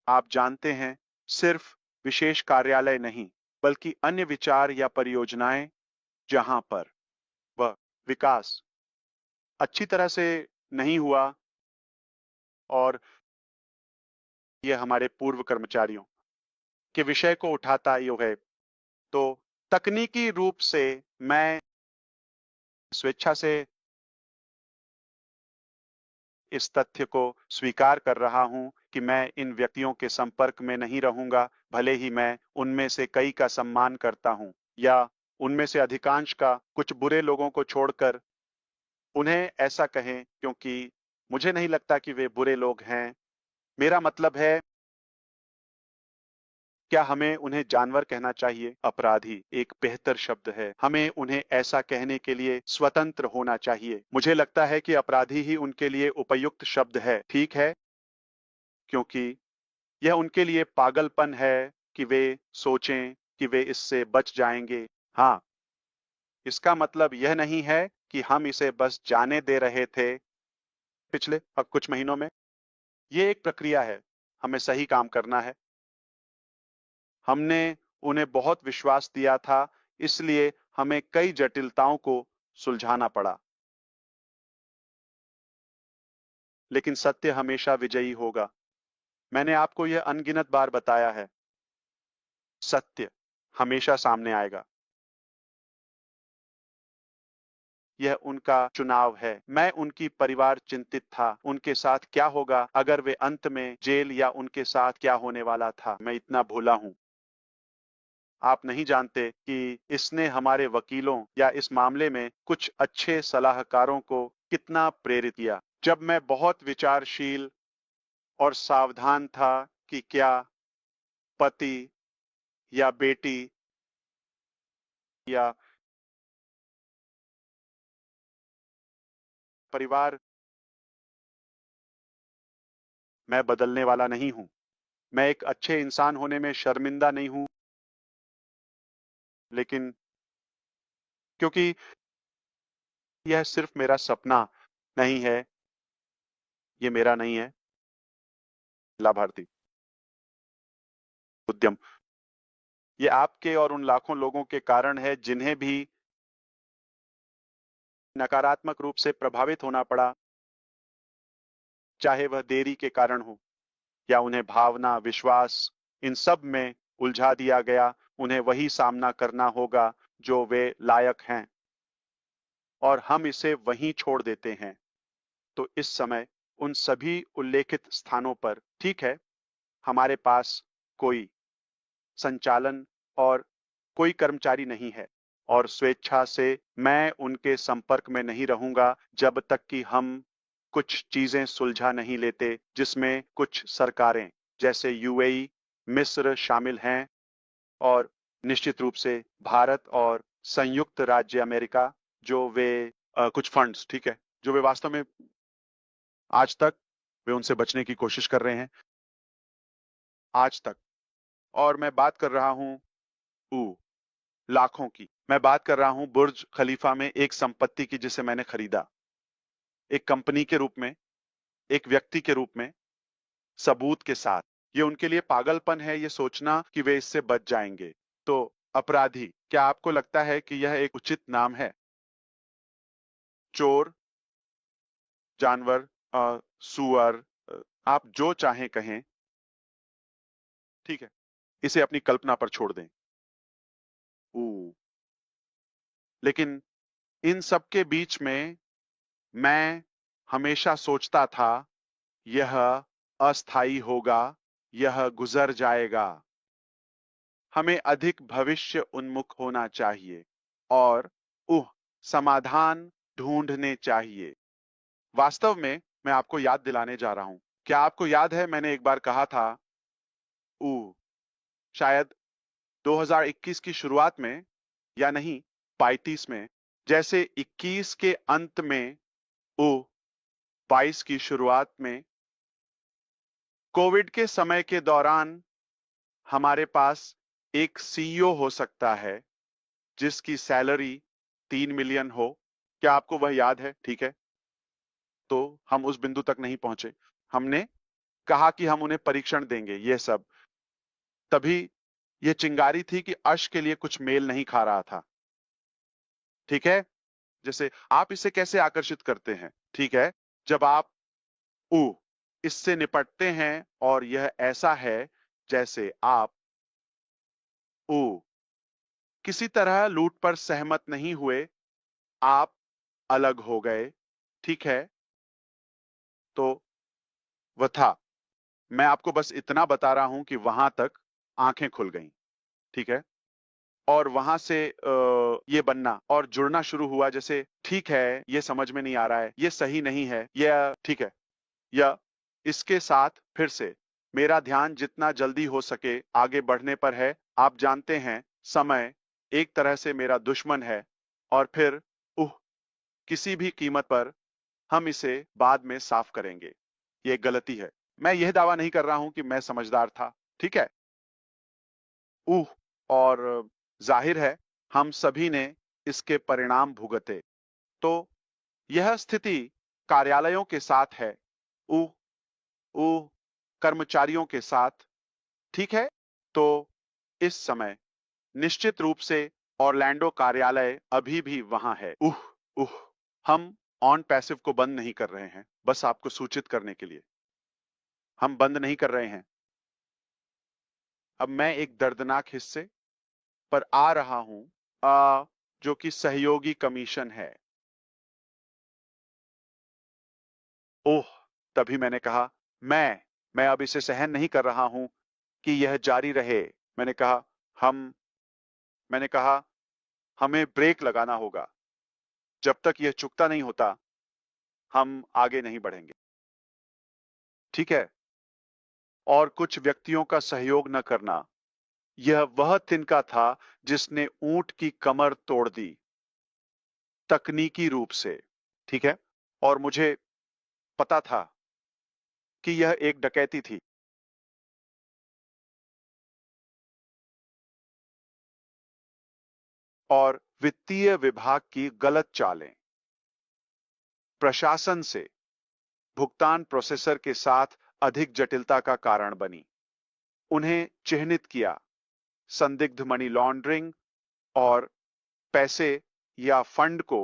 आप जानते हैं, सिर्फ विशेष कार्यालय नहीं, बल्कि अन्य विचार या परियोजनाएं जहां पर वह विकास अच्छी तरह से नहीं हुआ। और यह हमारे पूर्व कर्मचारियों के विषय को उठाता ही है। तो तकनीकी रूप से मैं स्वेच्छा से इस तथ्य को स्वीकार कर रहा हूं कि मैं इन व्यक्तियों के संपर्क में नहीं रहूंगा, भले ही मैं उनमें से कई का सम्मान करता हूं, या उनमें से अधिकांश का, कुछ बुरे लोगों को छोड़कर उन्हें ऐसा कहें, क्योंकि मुझे नहीं लगता कि वे बुरे लोग हैं। मेरा मतलब है, क्या हमें उन्हें जानवर कहना चाहिए? अपराधी एक बेहतर शब्द है। हमें उन्हें ऐसा कहने के लिए स्वतंत्र होना चाहिए। मुझे लगता है कि अपराधी ही उनके लिए उपयुक्त शब्द है, ठीक है? क्योंकि यह उनके लिए पागलपन है कि वे सोचें कि वे इससे बच जाएंगे। हाँ, इसका मतलब यह नहीं है कि हम इसे बस जाने दे रहे थे पिछले अब कुछ महीनों में। ये एक प्रक्रिया है। हमें सही काम करना है। हमने उन्हें बहुत विश्वास दिया था, इसलिए हमें कई जटिलताओं को सुलझाना पड़ा। लेकिन सत्य हमेशा विजयी होगा। मैंने आपको यह अनगिनत बार बताया है, सत्य हमेशा सामने आएगा। यह उनका चुनाव है। मैं उनकी परिवार चिंतित था, उनके साथ क्या होगा अगर वे अंत में जेल, या उनके साथ क्या होने वाला था। मैं इतना भोला हूं। आप नहीं जानते कि इसने हमारे वकीलों या इस मामले में कुछ अच्छे सलाहकारों को कितना प्रेरित किया। जब मैं बहुत विचारशील और सावधान था कि क्या पति या बेटी या परिवार, मैं बदलने वाला नहीं हूं। मैं एक अच्छे इंसान होने में शर्मिंदा नहीं हूं, लेकिन क्योंकि यह सिर्फ मेरा सपना नहीं है, ये मेरा नहीं है। लाभार्थी उद्यम, ये आपके और उन लाखों लोगों के कारण है जिन्हें भी नकारात्मक रूप से प्रभावित होना पड़ा, चाहे वह देरी के कारण हो या उन्हें भावना, विश्वास, इन सब में उलझा दिया गया। उन्हें वही सामना करना होगा जो वे लायक हैं, और हम इसे वहीं छोड़ देते हैं। तो इस समय उन सभी उल्लेखित स्थानों पर, ठीक है, हमारे पास कोई संचालन और कोई कर्मचारी नहीं है, और स्वेच्छा से मैं उनके संपर्क में नहीं रहूंगा जब तक कि हम कुछ चीजें सुलझा नहीं लेते, जिसमें कुछ सरकारें जैसे यूएई, मिस्र शामिल हैं, और निश्चित रूप से भारत और संयुक्त राज्य अमेरिका, जो वे कुछ फंड्स, ठीक है, जो वे वास्तव में आज तक वे उनसे बचने की कोशिश कर रहे हैं, आज तक। और मैं बात कर रहा हूं लाखों की। मैं बात कर रहा हूं बुर्ज खलीफा में एक संपत्ति की जिसे मैंने खरीदा, एक कंपनी के रूप में, एक व्यक्ति के रूप में, सबूत के साथ। ये उनके लिए पागलपन है ये सोचना कि वे इससे बच जाएंगे। तो अपराधी, क्या आपको लगता है कि यह एक उचित नाम है? चोर, जानवर, सुअर, आप जो चाहें कहें, ठीक है, इसे अपनी कल्पना पर छोड़ दें। ऊ, लेकिन इन सब के बीच में मैं हमेशा सोचता था, यह अस्थाई होगा, यह गुजर जाएगा। हमें अधिक भविष्य उन्मुख होना चाहिए और समाधान ढूंढने चाहिए। वास्तव में मैं आपको याद दिलाने जा रहा हूं। क्या आपको याद है मैंने एक बार कहा था, शायद 2021 की शुरुआत में या नहीं 22 में, जैसे 21 के अंत में 22 की शुरुआत में कोविड के समय के दौरान हमारे पास एक सीईओ हो सकता है जिसकी सैलरी 3 मिलियन हो। क्या आपको वह याद है? ठीक है, तो हम उस बिंदु तक नहीं पहुंचे। हमने कहा कि हम उन्हें परीक्षण देंगे, ये सब। तभी ये चिंगारी थी कि अश के लिए कुछ मेल नहीं खा रहा था। ठीक है, जैसे आप इसे कैसे आकर्षित करते हैं? ठीक है, जब आप उ इससे निपटते हैं और यह ऐसा है जैसे आप उ किसी तरह लूट पर सहमत नहीं हुए, आप अलग हो गए। ठीक है, तो वह था। मैं आपको बस इतना बता रहा हूं कि वहां तक आंखें खुल गईं। ठीक है, और वहां से ये बनना और जुड़ना शुरू हुआ, जैसे ठीक है ये समझ में नहीं आ रहा है, ये सही नहीं है, यह ठीक है, या इसके साथ फिर से मेरा ध्यान जितना जल्दी हो सके आगे बढ़ने पर है। आप जानते हैं, समय एक तरह से मेरा दुश्मन है और फिर किसी भी कीमत पर हम इसे बाद में साफ करेंगे। ये गलती है। मैं यह दावा नहीं कर रहा हूं कि मैं समझदार था। ठीक है, और जाहिर है हम सभी ने इसके परिणाम भुगते। तो यह स्थिति कार्यालयों के साथ है, ऊ ऊ कर्मचारियों के साथ। ठीक है, तो इस समय निश्चित रूप से ऑरलैंडो कार्यालय अभी भी वहां है। उह हम ऑन पैसिव को बंद नहीं कर रहे हैं, बस आपको सूचित करने के लिए। हम बंद नहीं कर रहे हैं। अब मैं एक दर्दनाक हिस्से पर आ रहा हूं, जो कि सहयोगी कमीशन है। ओह, तभी मैंने कहा, मैं अब इसे सहन नहीं कर रहा हूं कि यह जारी रहे। मैंने कहा, हम मैंने कहा हमें ब्रेक लगाना होगा। जब तक यह चुकता नहीं होता हम आगे नहीं बढ़ेंगे। ठीक है, और कुछ व्यक्तियों का सहयोग न करना, यह वह तिनका था जिसने ऊंट की कमर तोड़ दी, तकनीकी रूप से। ठीक है, और मुझे पता था कि यह एक डकैती थी। और वित्तीय विभाग की गलत चालें प्रशासन से भुगतान प्रोसेसर के साथ अधिक जटिलता का कारण बनी। उन्हें चिह्नित किया, संदिग्ध मनी लॉन्ड्रिंग और पैसे या फंड को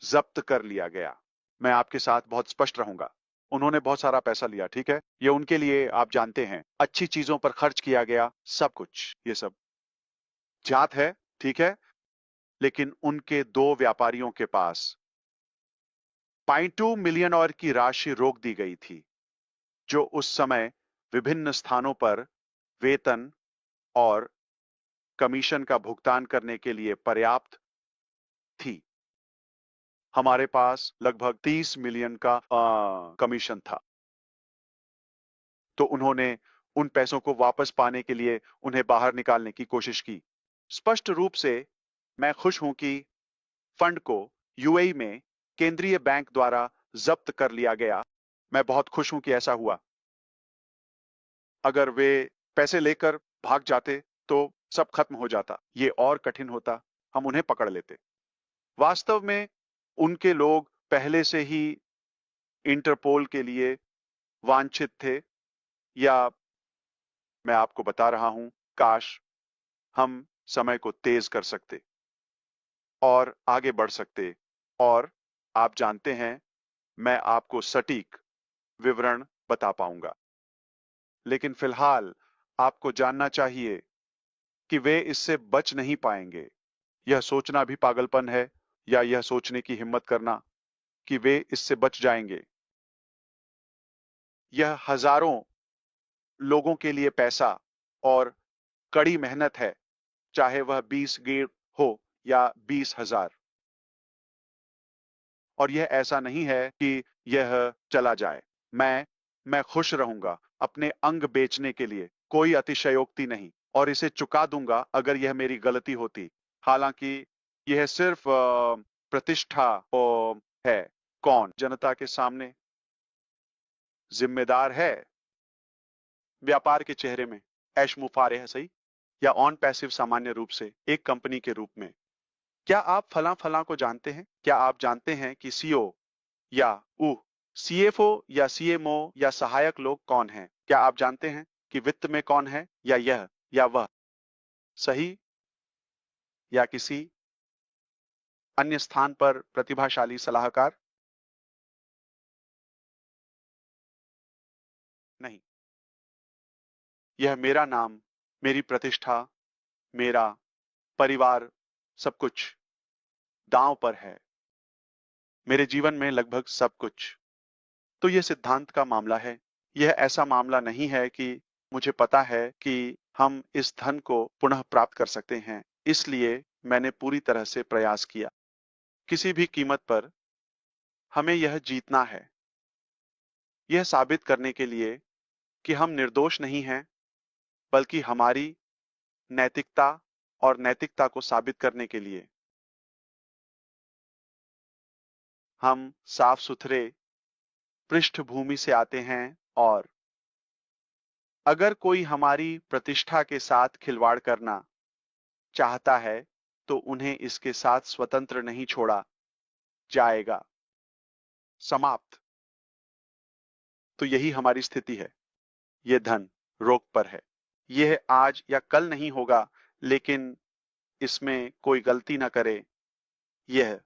जब्त कर लिया गया। मैं आपके साथ बहुत स्पष्ट रहूंगा, उन्होंने बहुत सारा पैसा लिया। ठीक है, ये उनके लिए, आप जानते हैं, अच्छी चीजों पर खर्च किया गया, सब कुछ ये सब जात है। ठीक है, लेकिन उनके दो व्यापारियों के पास 0.2 मिलियन और की राशि रोक दी गई थी, जो उस समय विभिन्न स्थानों पर वेतन और कमीशन का भुगतान करने के लिए पर्याप्त थी। हमारे पास लगभग 30 मिलियन का कमीशन था। तो उन्होंने उन पैसों को वापस पाने के लिए उन्हें बाहर निकालने की कोशिश की। स्पष्ट रूप से मैं खुश हूं कि फंड को यूएई में केंद्रीय बैंक द्वारा जब्त कर लिया गया। मैं बहुत खुश हूं कि ऐसा हुआ। अगर वे पैसे लेकर भाग जाते तो सब खत्म हो जाता, ये और कठिन होता, हम उन्हें पकड़ लेते। वास्तव में उनके लोग पहले से ही इंटरपोल के लिए वांछित थे, या मैं आपको बता रहा हूं, काश हम समय को तेज कर सकते और आगे बढ़ सकते। और आप जानते हैं, मैं आपको सटीक विवरण बता पाऊंगा। लेकिन फिलहाल आपको जानना चाहिए कि वे इससे बच नहीं पाएंगे। यह सोचना भी पागलपन है, या यह सोचने की हिम्मत करना कि वे इससे बच जाएंगे। यह हजारों लोगों के लिए पैसा और कड़ी मेहनत है, चाहे वह 20 गेड़ हो या 20,000। और यह ऐसा नहीं है कि यह चला जाए। मैं खुश रहूंगा अपने अंग बेचने के लिए, कोई अतिशयोक्ति नहीं, और इसे चुका दूंगा अगर यह मेरी गलती होती। हालांकि यह सिर्फ प्रतिष्ठा है। कौन जनता के सामने जिम्मेदार है? व्यापार के चेहरे में ऐश मुफारे है, सही, या ऑन पैसिव सामान्य रूप से एक कंपनी के रूप में। क्या आप फलां फलां को जानते हैं? क्या आप जानते हैं कि सीओ या सीएफओ या सीएमओ या सहायक लोग कौन हैं? क्या आप जानते हैं कि वित्त में कौन है, या यह या वह, सही, या किसी अन्य स्थान पर प्रतिभाशाली सलाहकार? नहीं, यह मेरा नाम, मेरी प्रतिष्ठा, मेरा परिवार, सब कुछ दांव पर है। मेरे जीवन में लगभग सब कुछ। तो यह सिद्धांत का मामला है। यह ऐसा मामला नहीं है कि मुझे पता है कि हम इस धन को पुनः प्राप्त कर सकते हैं, इसलिए मैंने पूरी तरह से प्रयास किया। किसी भी कीमत पर हमें यह जीतना है, यह साबित करने के लिए कि हम निर्दोष नहीं हैं, बल्कि हमारी नैतिकता, और नैतिकता को साबित करने के लिए हम साफ सुथरे पृष्ठभूमि से आते हैं। और अगर कोई हमारी प्रतिष्ठा के साथ खिलवाड़ करना चाहता है, तो उन्हें इसके साथ स्वतंत्र नहीं छोड़ा जाएगा। समाप्त। तो यही हमारी स्थिति है। यह धन रोक पर है। यह आज या कल नहीं होगा, लेकिन इसमें कोई गलती न करे, यह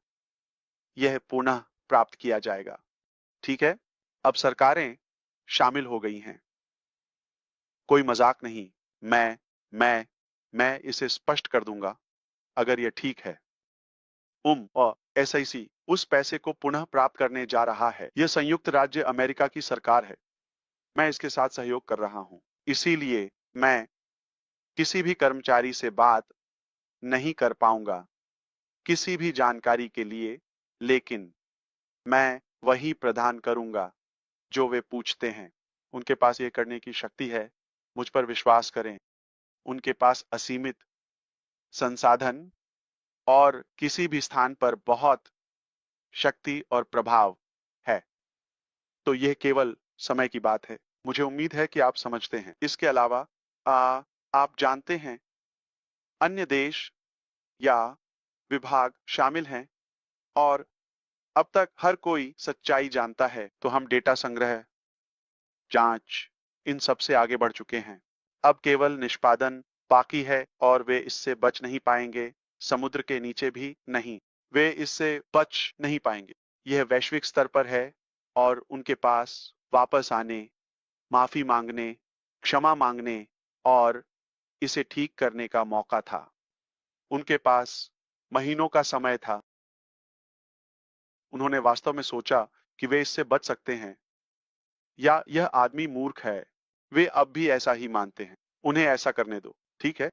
यह पुनः प्राप्त किया जाएगा। ठीक है? अब सरकारें शामिल हो गई हैं। कोई मजाक नहीं। मैं मैं मैं इसे स्पष्ट कर दूंगा अगर यह ठीक है। और एसआईसी उस पैसे को पुनः प्राप्त करने जा रहा है। यह संयुक्त राज्य अमेरिका की सरकार है। मैं इसके साथ सहयोग कर रहा हूं। इसीलिए मैं किसी भी कर्मचारी से बात नहीं कर पाऊंगा किसी भी जानकारी के लिए, लेकिन मैं वही प्रदान करूंगा जो वे पूछते हैं। उनके पास ये करने की शक्ति है। मुझ पर विश्वास करें। उनके पास असीमित संसाधन और किसी भी स्थान पर बहुत शक्ति और प्रभाव है। तो यह केवल समय की बात है। मुझे उम्मीद है कि आप समझते हैं। इसके अलावा आप जानते हैं, अन्य देश या विभाग शामिल हैं, और अब तक हर कोई सच्चाई जानता है। तो हम डेटा संग्रह, जांच, इन सब से आगे बढ़ चुके हैं। अब केवल निष्पादन बाकी है, और वे इससे बच नहीं पाएंगे। समुद्र के नीचे भी नहीं, वे इससे बच नहीं पाएंगे। यह वैश्विक स्तर पर है, और उनके पास वापस आने, माफी मांगने, क्षमा मांगने और इसे ठीक करने का मौका था। उनके पास महीनों का समय था। उन्होंने वास्तव में सोचा कि वे इससे बच सकते हैं, या यह आदमी मूर्ख है। वे अब भी ऐसा ही मानते हैं। उन्हें ऐसा करने दो। ठीक है?